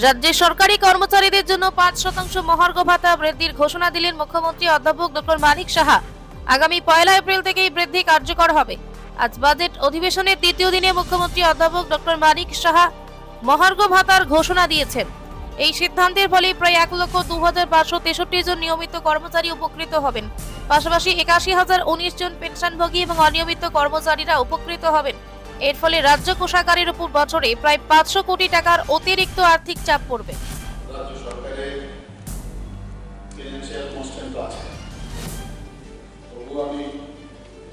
রাজ্যের সরকারি কর্মচারীদের জন্য ৫% মহার্ঘ ভাতা বৃদ্ধির ঘোষণা দিলেন মুখ্যমন্ত্রী অধ্যাপক ডক্টর মানিক সাহা। আগামী ১ এপ্রিল থেকেই বৃদ্ধি কার্যকর হবে। আজ বাজেট অধিবেশনের দ্বিতীয় দিনে মুখ্যমন্ত্রী অধ্যাপক ডক্টর মানিক সাহা মহার্ঘ ভাতার ঘোষণা দিয়েছেন। এই সিদ্ধান্তের ফলে প্রায় ১,০২,৫৬৩ জন নিয়মিত কর্মচারী উপকৃত হবেন। পাশাপাশি ৮১,০১৯ জন পেনশনভোগী এবং অনিয়মিত কর্মচারীরা উপকৃত হবেন। এর ফলে রাজ্য কোষাগারের উপর বছরে প্রায় ৫০০ কোটি টাকার অতিরিক্ত আর্থিক চাপ পড়বে। রাজ্য সরকারের ফিনান্সিয়াল কনস্ট্যান্ট আছে, তবু আমি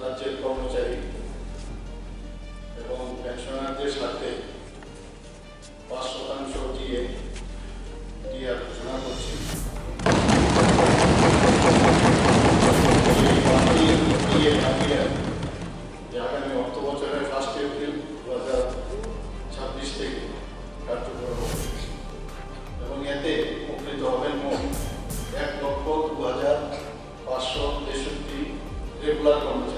রাজ্যের কর্মচারী এবং পেনশনারদের সাথে ৫% দিয়ে ঘোষণা করছি। আগামী অর্থ বছরের 1 এপ্রিল 2026 থেকে কার্যকর হবে এবং এতে উপকৃত হবেন মোট ১,০২,৫৬৩ রেগুলার কর্মচারী।